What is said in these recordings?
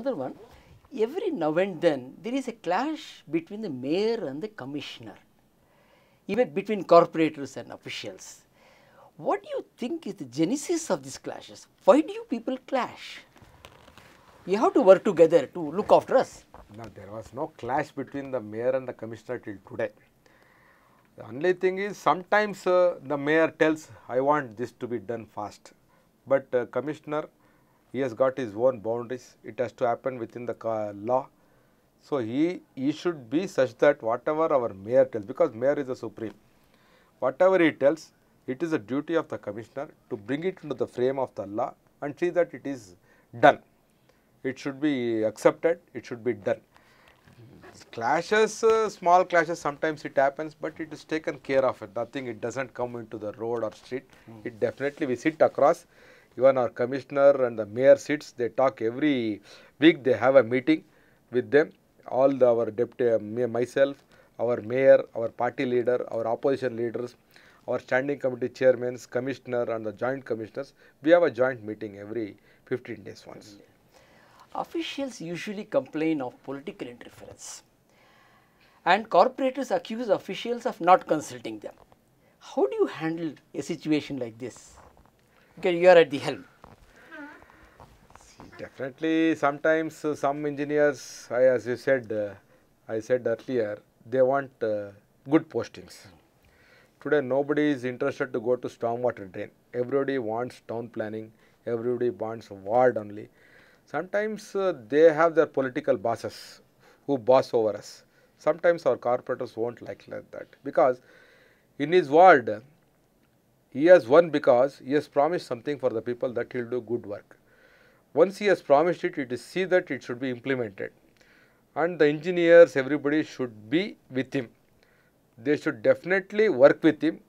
another one. Every now and then there is a clash between the mayor and the commissioner, even between corporators and officials. What do you think is the genesis of these clashes? Why do you people clash? You have to work together to look after us. No, there was no clash between the mayor and the commissioner till today. The only thing is sometimes the mayor tells, I want this to be done fast. But commissioner, he has got his own boundaries. It has to happen within the law. So he should be such that whatever our mayor tells, because mayor is the supreme, whatever he tells, it is a duty of the commissioner to bring it into the frame of the law and see that it is done. It should be accepted, it should be done. Clashes, small clashes, sometimes it happens, but it is taken care of. Nothing, it doesn't come into the road or street. It definitely, we sit across. Even our commissioner and the mayor sits, they talk every week, they have a meeting with them. All our deputy, myself, our mayor, our party leader, our opposition leaders, our standing committee chairmen, commissioner and the joint commissioners, we have a joint meeting every 15 days once. Officials usually complain of political interference, and corporators accuse officials of not consulting them. How do you handle a situation like this? Because you are at the helm. Definitely, sometimes some engineers, as you said, I said earlier, they want good postings. Today, nobody is interested to go to stormwater drain. Everybody wants town planning. Everybody wants ward only. Sometimes they have their political bosses who boss over us. Sometimes our corporators won't like that, because in his ward, he has won because he has promised something for the people that he will do good work. Once he has promised it, it is see that it should be implemented. And the engineers, everybody should be with him. They should definitely work with him.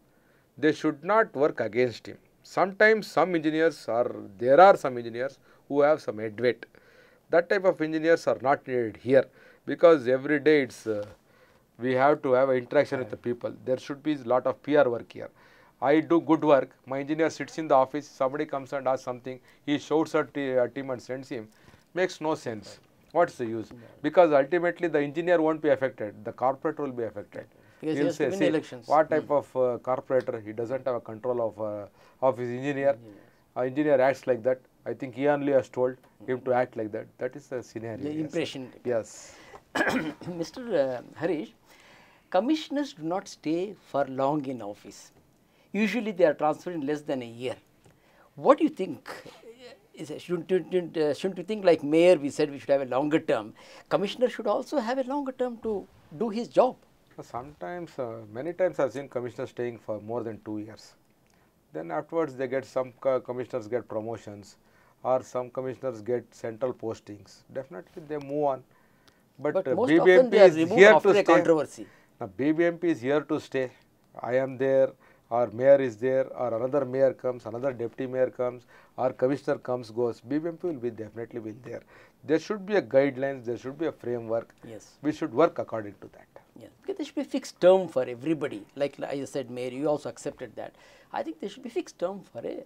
They should not work against him. Sometimes there are some engineers who have some head weight. That type of engineers are not needed here, because every day we have to have an interaction with the people. There should be a lot of PR work here. I do good work, my engineer sits in the office, somebody comes and asks something, he shouts at him and sends him. Makes no sense. What's the use? Because ultimately the engineer won't be affected, the corporator will be affected. Because He'll say, see, elections. what type of corporator, he doesn't have a control of his engineer. Engineer acts like that. I think he only has told him to act like that. That is the scenario. The impression. Yes. Mr. Harish, commissioners do not stay for long in office. Usually they are transferred in less than a year. What do you think? Shouldn't you think, like mayor, we said we should have a longer term. Commissioner should also have a longer term to do his job. Sometimes, many times I have seen commissioners staying for more than 2 years. Then afterwards they get, some commissioners get promotions, or some commissioners get central postings. Definitely they move on. But most BBMP often they are is removed here after to a stay. controversy. Now BBMP is here to stay. I am there, our mayor is there, or another mayor comes, another deputy mayor comes, our commissioner comes, goes. BBMP will be definitely be there. There should be a guidelines, there should be a framework. Yes. We should work according to that. Yeah, because there should be a fixed term for everybody. Like I said, Mayor, you also accepted that. I think there should be a fixed term for a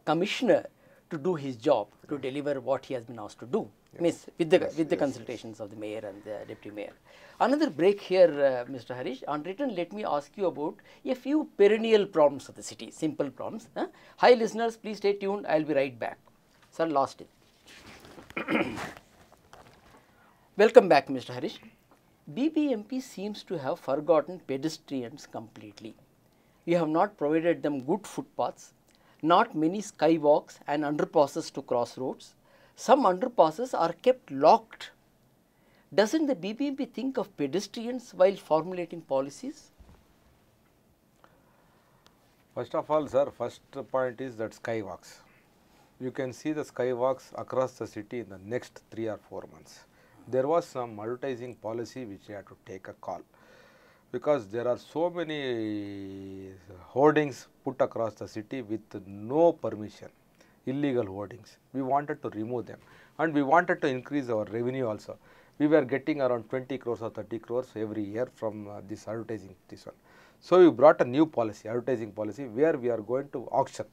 commissioner to do his job, to deliver what he has been asked to do. Yes. With the consultations of the mayor and the deputy mayor. Another break here, Mr. Harish. On return, let me ask you about a few perennial problems of the city, simple problems. Hi listeners, please stay tuned. I will be right back. Sir, lost it. Welcome back, Mr. Harish. BBMP seems to have forgotten pedestrians completely. You have not provided them good footpaths, not many skywalks and underpasses to cross roads. Some underpasses are kept locked. Doesn't the BBMP think of pedestrians while formulating policies? First of all, sir, first point is that skywalks. You can see the skywalks across the city in the next 3 or 4 months. There was some advertising policy which we had to take a call, because there are so many hoardings put across the city with no permission, illegal hoardings. We wanted to remove them, and we wanted to increase our revenue also. We were getting around 20 crores or 30 crores every year from this advertising, this one. So we brought a new policy, advertising policy, where we are going to auction.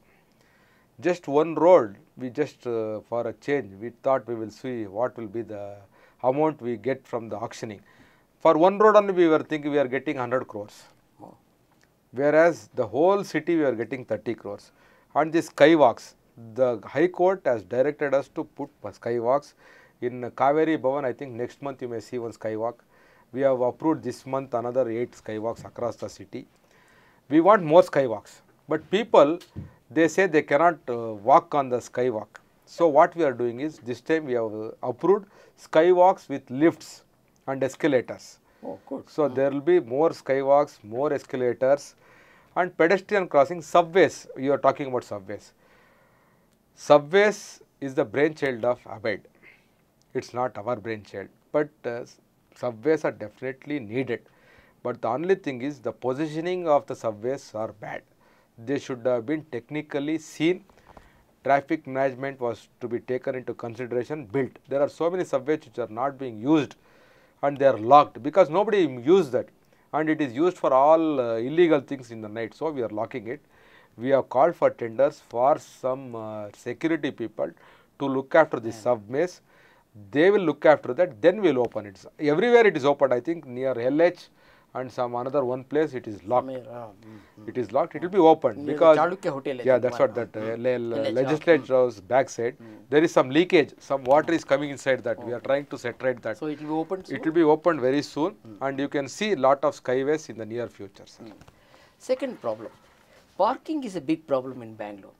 Just one road, we just for a change, we thought we will see what will be the amount we get from the auctioning. For one road only we were thinking we are getting 100 crores. Whereas the whole city we are getting 30 crores. And the skywalks, the High Court has directed us to put skywalks in Kaveri Bhavan. I think next month you may see one skywalk. We have approved this month another 8 skywalks across the city. We want more skywalks. But people, they say they cannot walk on the skywalk. So what we are doing is, this time we have approved skywalks with lifts and escalators. Oh, good. So there will be more skywalks, more escalators, and pedestrian crossing. Subways, you are talking about subways. Subways is the brainchild of Abed. It's not our brainchild, but subways are definitely needed. But the only thing is the positioning of the subways are bad. They should have been technically seen. Traffic management was to be taken into consideration, built. There are so many subways which are not being used and they are locked because nobody uses that, and it is used for all illegal things in the night. So we are locking it. We have called for tenders for some security people to look after the subways. They will look after that, then we will open it. Everywhere it is opened. I think near LH and some another one place it is locked. It is locked. It will be opened because yeah, that's what that legislature's backside. There is some leakage. Some water is coming inside that. We are trying to saturate that. So it will be opened soon? It will be opened very soon, and you can see lot of skyways in the near future. Second problem, parking is a big problem in Bangalore.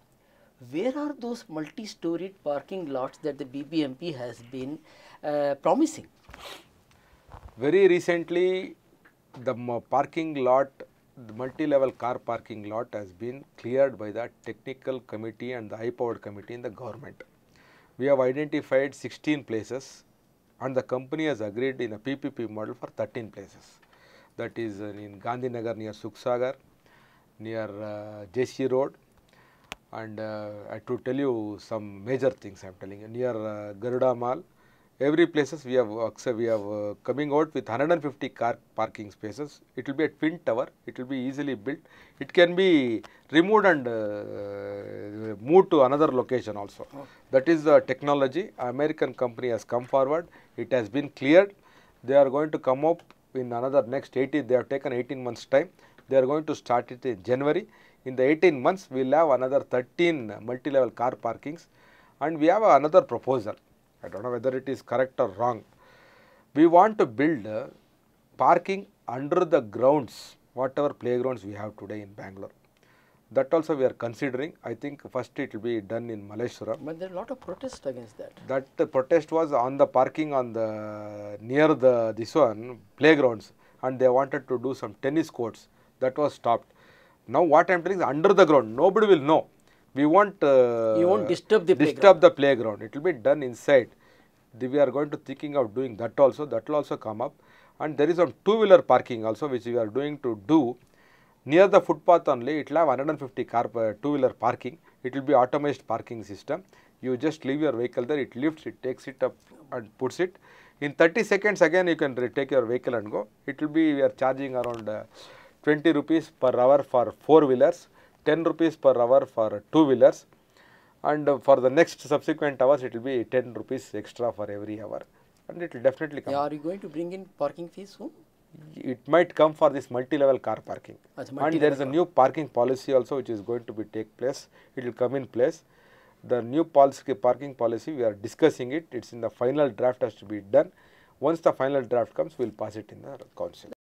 Where are those multi-storied parking lots that the BBMP has been promising? Very recently, the parking lot, the multi-level car parking lot has been cleared by the technical committee and the high-powered committee in the government. We have identified 16 places, and the company has agreed in a PPP model for 13 places. That is in Gandhinagar near Suksagar, near JC Road, and to tell you some major things I am telling you, near Garuda Mall. Every places we have coming out with 150 car parking spaces. It will be a twin tower. It will be easily built. It can be removed and moved to another location also. That is the technology. American company has come forward. It has been cleared. They are going to come up in another next 18. They have taken 18 months time. They are going to start it in January. In the 18 months, we will have another 13 multi-level car parkings, and we have another proposal. I don't know whether it is correct or wrong. We want to build parking under the grounds, whatever playgrounds we have today in Bangalore. That also we are considering. I think first it will be done in Malleshwaram. But there are a lot of protests against that. That protest was on the parking on the near the playgrounds, and they wanted to do some tennis courts. That was stopped. Now what I am telling is under the ground, nobody will know. We won't, you won't disturb the playground. It will be done inside. We are going to thinking of doing that also. That will also come up. And there is some two-wheeler parking also which we are doing to do near the footpath only. It will have 150 two-wheeler parking. It will be automated parking system. You just leave your vehicle there. It lifts, it takes it up and puts it. In 30 seconds again you can take your vehicle and go. It will be, we are charging around 20 rupees per hour for four-wheelers. 10 rupees per hour for two-wheelers, and for the next subsequent hours it will be 10 rupees extra for every hour, and it will definitely come. Yeah, are you going to bring in parking fees soon? It might come for this multi-level car parking, and there is a new parking policy also which is going to be take place. It will come in place. The new parking policy, we are discussing it. It's in the final draft, has to be done. Once the final draft comes, we will pass it in the council.